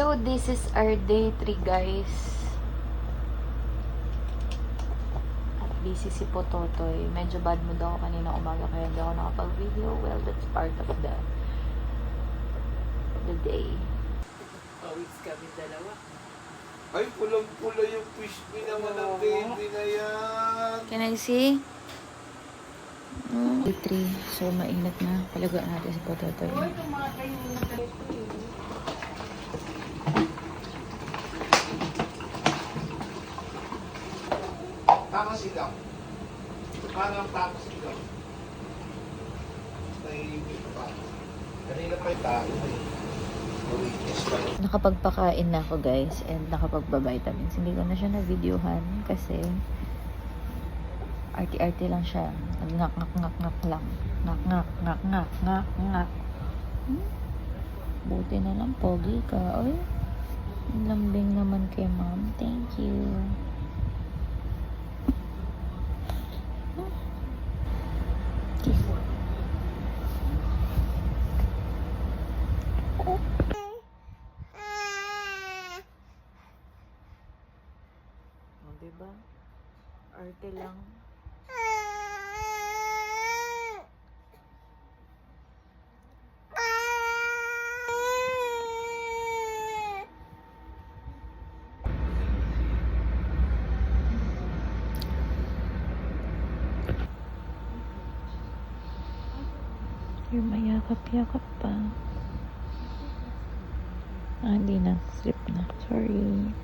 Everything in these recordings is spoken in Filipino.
So, this is our day 3, guys. At busy si Pototoy. Medyo bad mood ako kanina umaga kaya hindi ako nakapag-video. Well, that's part of the day. Pawis kami dalawa. Ay, pulang-pula yung fish me naman ng baby na yan. Can I see? Day 3. So, mainit na. Palagaan natin si Pototoy. Uy, tumatay yung nagkalito eh. Tama sigaw. Parang tama sigaw. Nahihigit pa. Kanina pa yung tao eh. Yes, pa. Nakapagpakain na ako, guys, and nakapagba-vitamins. Hindi ko na siya na-videohan kasi arty-arty lang siya. Nag-ngak-ngak-ngak lang. Ngak-ngak-ngak-ngak-ngak-ngak. Buti na lang, pogi ka. Oy, lambing naman kay mom. Thank you. Kiss. O, diba? Arte lang. Yung mayakap-yakap pa. Hindi na. Slip na. Sorry.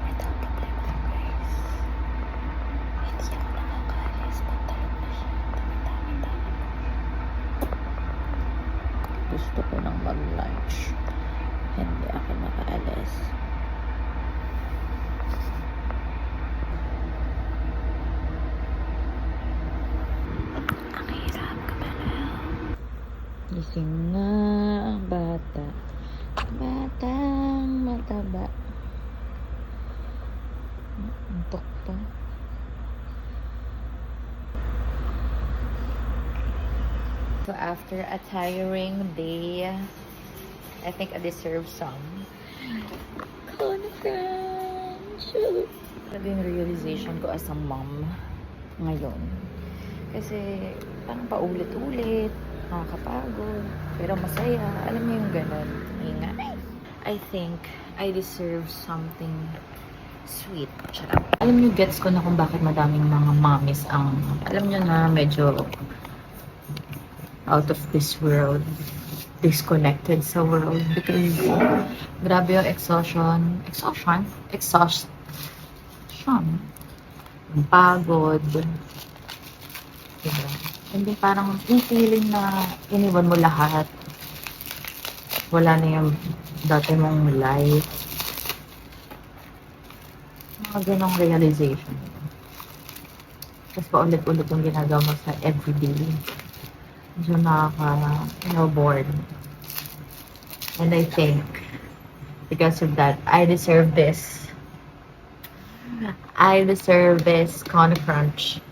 Ito ang problema ko, guys. Hindi ako nakakaalis. Pagtalog na siya. Dami-dami. Gusto ko nang mag-lunch. Hindi ako makaalis. Ang hirap kamalaw. Gising na ang bata. Batang mataba. Antok pa. So after a tiring day, I think I deserve some conference. Talaga yung realization ko as a mom ngayon. Kasi parang paulit-ulit, nakakapagod, pero masaya. Alam mo yung ganun. Ingay. I think I deserve something sweet. Charot. Alam niyo, gets ko na kung bakit madaming mga mommies ang, alam niyo na, medyo out of this world, disconnected sa world, because grabe yung exhaustion, yung pagod, diba? Hindi parang yung feeling na iniwan mo lahat, wala na yung dati mong life, mga ganong realization. Tapos paulit-ulit yung ginagawa mo sa everyday. Medyo bored. And I think, because of that, I deserve this. I deserve this crunch.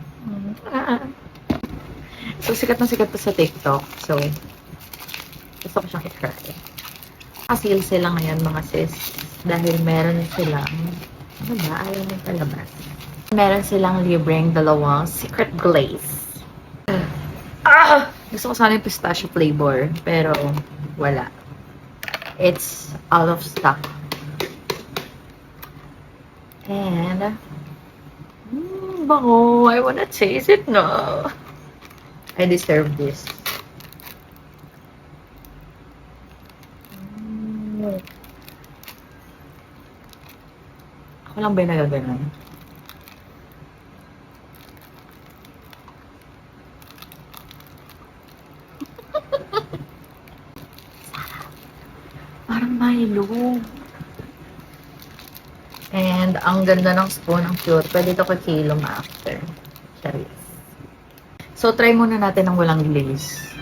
So, sikat na sikat to sa TikTok. So, gusto ko siyang i-try. Kasil sila ngayon, mga sis. Dahil meron silang, ano ba? Ayaw mong palabas. Meron silang libreng dalawang secret glaze. Gusto ko sana yung pistachio flavor, pero wala. It's out of stock. And, bango. I wanna taste it now. I deserve this. Ako lang ba yung nagaganon? Parang Milo. And ang ganda ng spoon, ang cute. Pwede ito kay Kilom after. Charis. So, try muna natin ng walang glaze.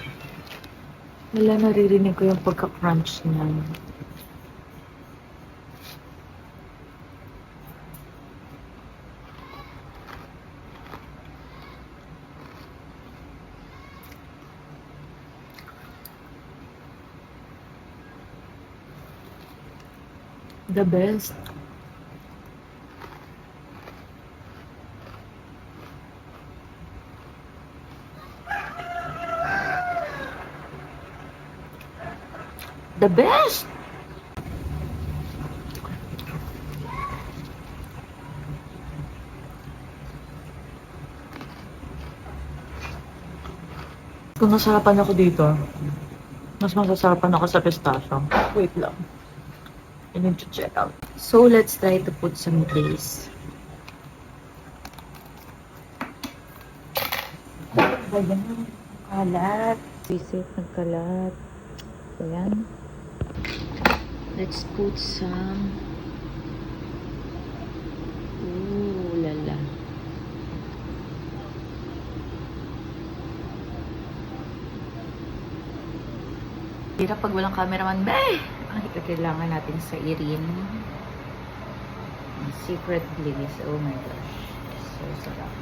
Wala, naririnig ko yung pagka-crunch niya. The best. The best! Kung nasarapan ako dito, mas masasarapan ako sa pistachio. Wait lang. I need to check out. So, let's try to put some glaze. Ayan. Kalat. Visit, nagkalat. Ayan. Let's put some. Ooh, lala. Hirap pag walang cameraman. Bay! Ang kailangan natin sa irin. Secret glaze. Oh my gosh. So sarap.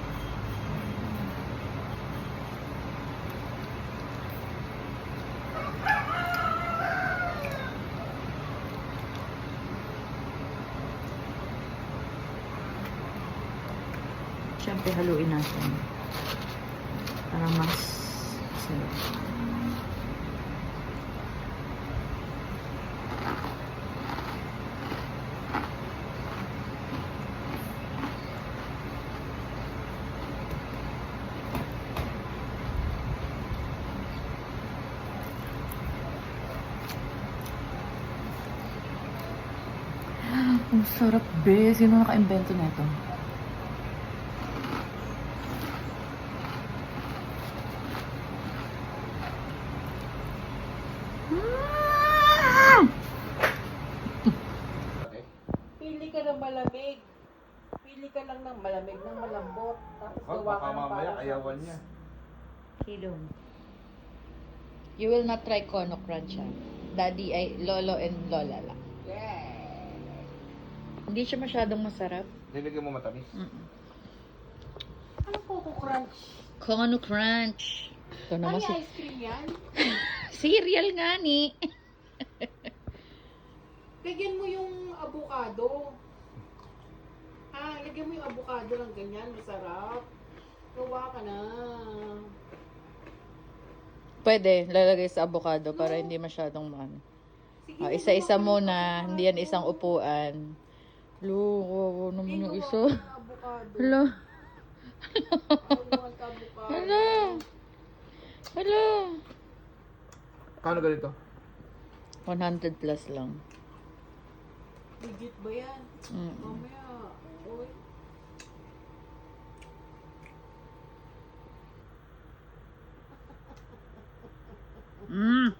Siyempre haluin natin. Para mas sarap. Ang sarap, be. Sino naka-invento na ito? Pili ka ng malamig. Pili ka lang ng malamig, ng malambot. Tapos Oh, gawa baka ka ng mamaya parang ayawan niya. Hilong. You will not try Kono Crunch, ah. Daddy ay Lolo and Lola lang. Yeah. Hindi siya masyadong masarap. Nilagyan mo matamis. Ano Coco Crunch? Kono Crunch. Ito Ano naman si... ice cream yan? Cereal nga ni. Lagyan mo yung avocado. Lagyan mo yung avocado lang ganyan. Masarap. Gawa ka na. Pwede, lalagay sa avocado para hindi masyadong maano. Sige, Isa-isa gawa ka ng muna, hindi yan avocado. isang upuan. Lo, naman yung Gawa isa. ka ng avocado. Hala, Gawa ka avocado. hala. Hala. Kano ganito? 100 plus lang. Legit ba yan? Mm. Mamaya. Oy.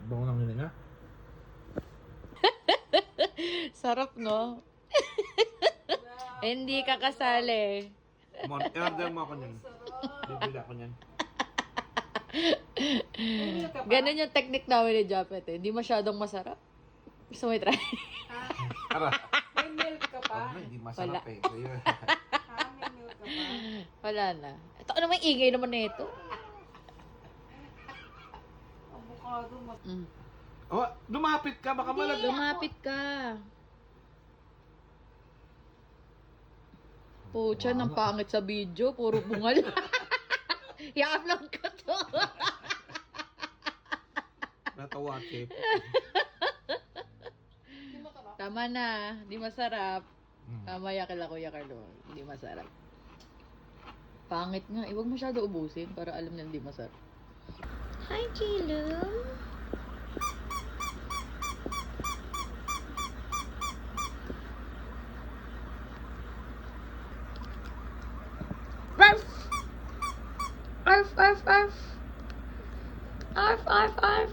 Bango ng hininga. Sarap, no? Hindi ka kasali. I-order mo ako niyan. Bibili ako niyan. May ka pa? Ganun yung technique namin ni Japet eh. Hindi masyadong masarap. Gusto mo i-try? Tara. May milk ka pa? Hindi masarap Wala. eh. Kaya, May milk ka pa? Wala na. Ito ano naman ingay naman na ito. Avocado. oh, lumapit ka. Baka malag. Lumapit ka. Pucha, ng pangit sa video. Puro bungal. I-upload ko to. Natawa, chip. Tama na. Di masarap. Mamaya kila Kuya Carlo. Hindi masarap. Pangit nga. Huwag masyado ubusin para alam na hindi masarap. Hi, Chilo. Arf! Arf, arf, arf! Arf, arf, arf!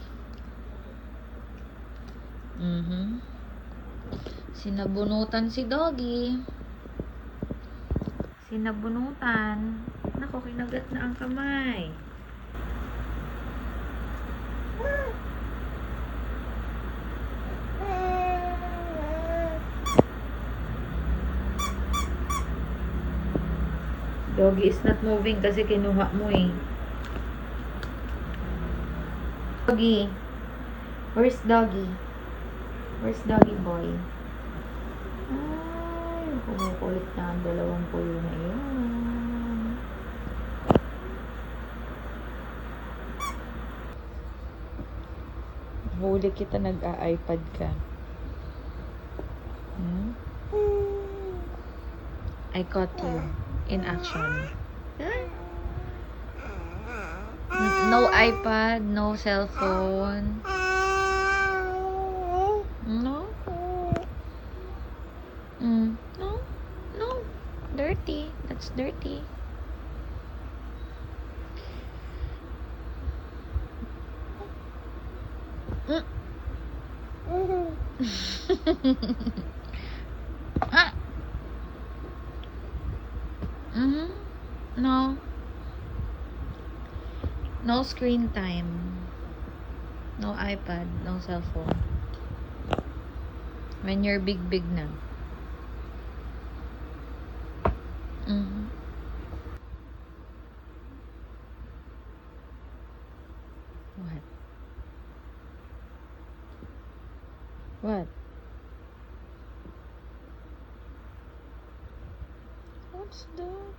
Sinabunutan si Doggy. Sinabunutan. Naku, kinagat na ang kamay. Doggy is not moving kasi kinuha mo eh. Doggy. Where's Doggy? Where's Doggy boy? Kumukulit na ang dalawang puyo na iyon. Huli kita, nag-a-iPad ka. Hmm? I caught you in action. No iPad, no cellphone. No? No? No. Dirty. That's dirty. Ah. No. No screen time. No iPad, no cell phone. When you're big na. What? What? What's that?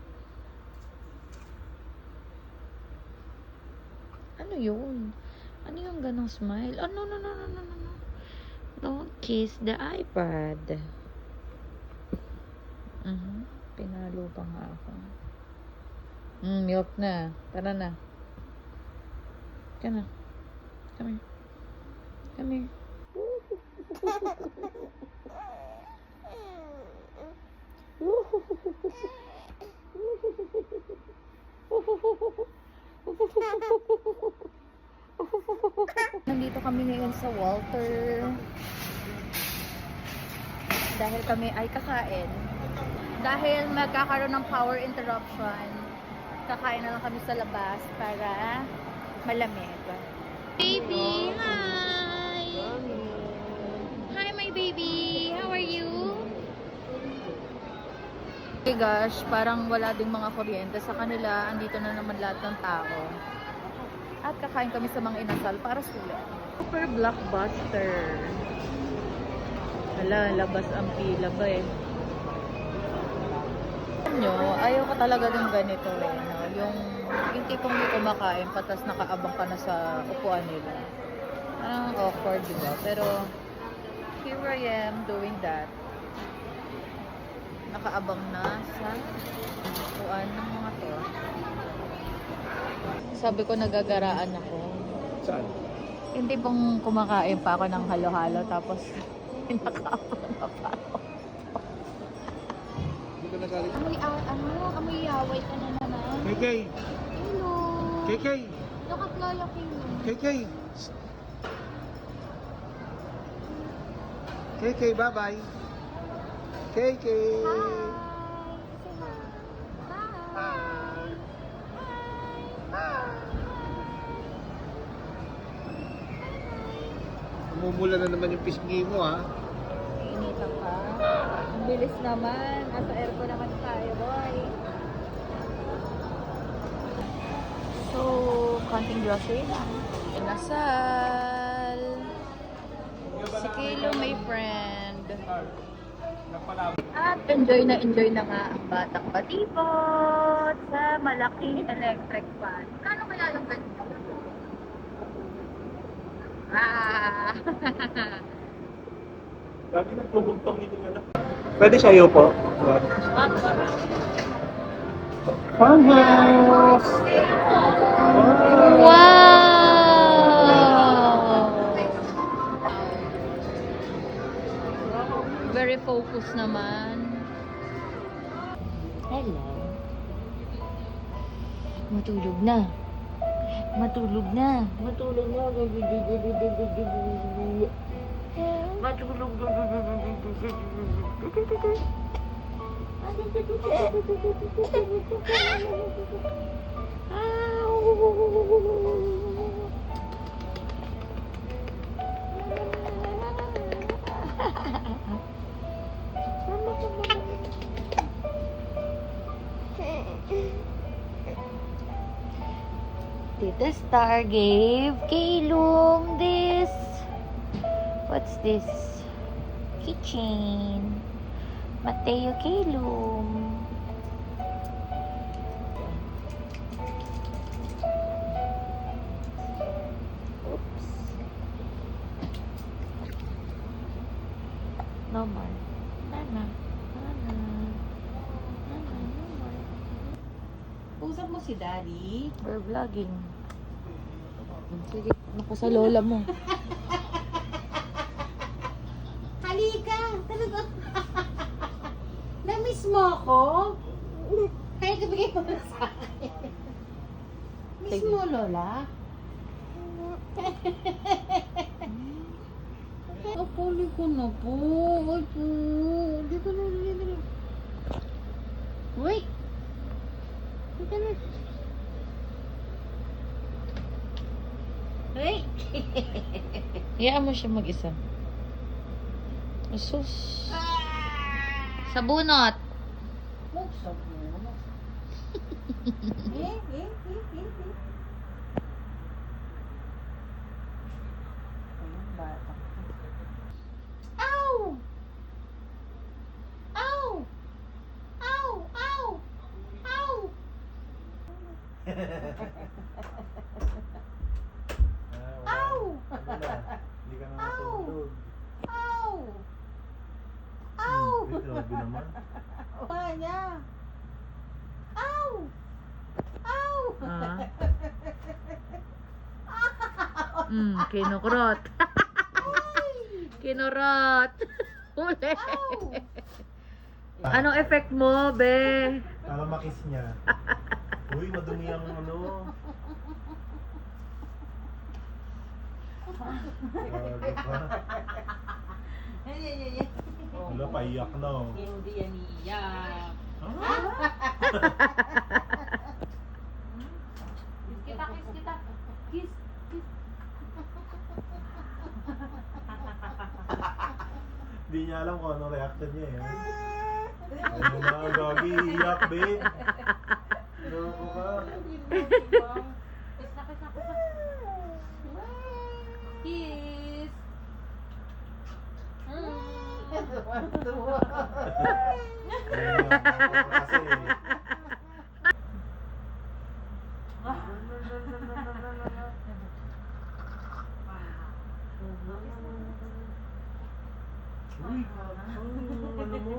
Ano yun? Ano yung ganong smile? Oh, no. Don't kiss the iPad. Pinalo pa nga ako. Milk na. Tara na. Come here. Come here. Nandito kami ngayon sa Walter. Dahil kami ay kakain. Dahil magkakaroon ng power interruption, kakain na lang kami sa labas para malamig. Baby, hi! Hi, my baby! How are you? Hey gosh, parang wala ding mga kuryente sa kanila. Andito na naman lahat ng tao. At kakain kami sa mga inasal para sulit. Super blockbuster. Hala, labas ang pila ba eh. Ayaw ko talaga ng ganito eh. No? Yung tipong di kumakain, patas nakaabang ka na sa upuan nila. Parang awkward, diba? Pero, here I am doing that. Nakaabang na sa upuan ng mga to. Sabi ko nagagaraan ako. Saan? Yung tipong kumakain pa ako ng halo-halo tapos nakaabang na pa ako. Hindi ka nagalit. Amoy yaway ka na naman. KK! Hello. KK! Look at Lola King. KK! KK, bye-bye! KK! Hi. Say hi. Umumula na naman yung pisngi mo, ha? Initan ka. Ang bilis naman. Asa aircon naman tayo, boy. So, konting grocery lang. Inasal. Si Kilo, my friend. At enjoy na nga ang batang patibot sa malaking electric fan. Kano kaya yung ganito? Pwede sa'yo po. Farmhouse! Wow! Very focused naman. Hello. Matulog na. Matulog na. Matulog na. Matulog Tita Star gave Kaylum this. What's this? Keychain. Mateo Kilum. Oops. No more. Nana. Nana. Nana, no more. Usap mo si Daddy. We're vlogging. Sige, naku sa lola mo. Halika! Talaga. Na-miss mo ako? Kaya kabigay mo na sa akin. Miss Sige. mo, Lola? Apuli ko na po. Ay po. Dito na, dito na. Wait! Dito na. Hey! Hayaan mo siya mag-isa. Asus. Sa bunot. Buksan mo. Eh. Ayun, bata. Ow! Ow! Ow! Ow! Ow! Ow! Hindi ka na natulog. Ow! Ow! Grabe naman. Wala niya. Ow! Ow! Ah. Kinukrot. Kinurot. Uli. Ow! Anong effect mo, be? Para makis niya. Uy, madumi ang ano. Grabe pa. Wala, paiyak na oh. Hindi yan iyak. Kiss kita. Kiss. Hindi niya alam kung ano reaction niya eh. Ano na, gagi, iyak babe. Loko ka. Kiss. Kasi uy, ano mo?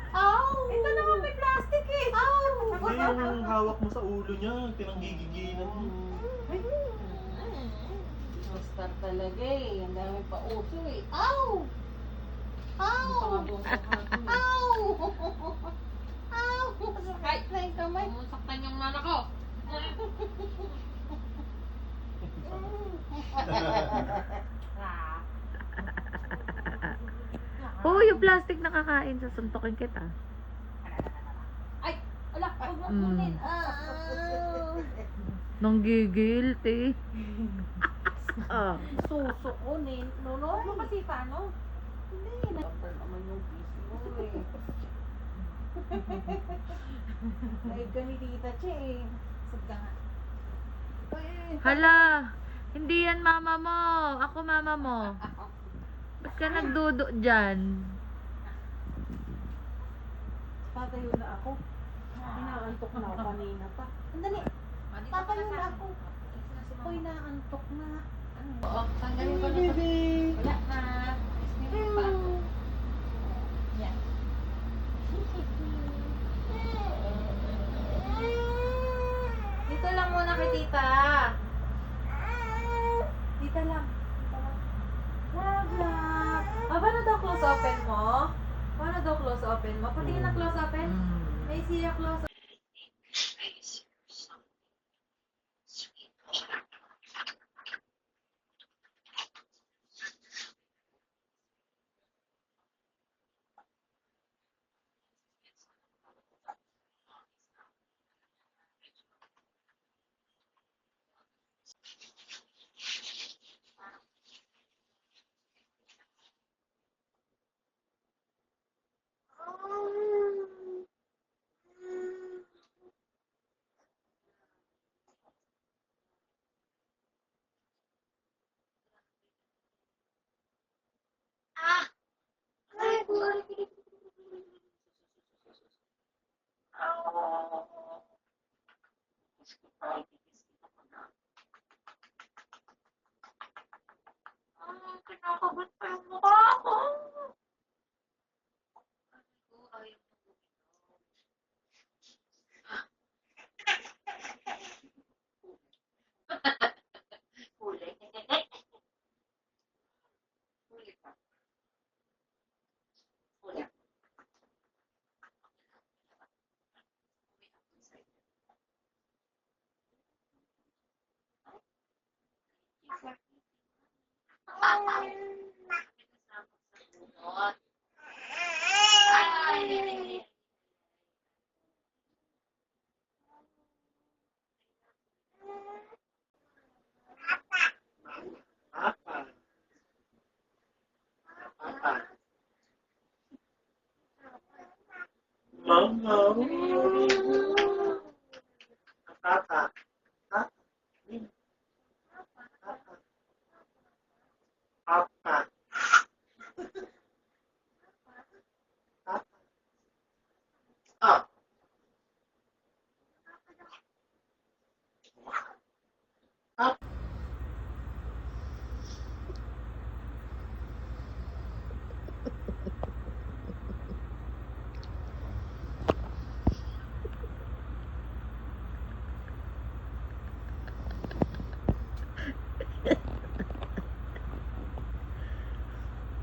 Ow! Ito naman may plastic eh. Ow! Hindi yung hawak mo sa ulo niya, pinanggigigilan mo. Star talaga eh. Ang dami pa uso eh. Ow! Ow! Ow! Ow! Sakit na yung kamay. Saktan yung mana ko. Oh, yung plastic nakakain sa suntokin kita. Ay! Ala! Huwag mo Mm. kunin. Nanggigil, te. Ah. Susukunin. Huwag mo kasi paano? Hindi. Number naman yung piece mo eh. Ay, ganitita siya eh. Sagda nga. Hala, hindi yan mama mo. Ako mama mo. Ba't ka nagdudo dyan? Tatayo na ako. Inaantok na ako kanina pa. Andali. Tatayo na ako. Ako'y naantok na. Oo, tanggalin ko na. Wala na. Ismin pa. Yan. Dito lang muna kay tita. Dito lang. Wag na. Paano daw close open mo? Paano daw close open mo? Patingin na close open. May siya close Kinakabat pa yung mukha ko. Huli. Huli pa. Huli. Papa. Papa. Mama. Papa. Papa. Papa. Ah.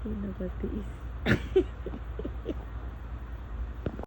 Pinakatiis.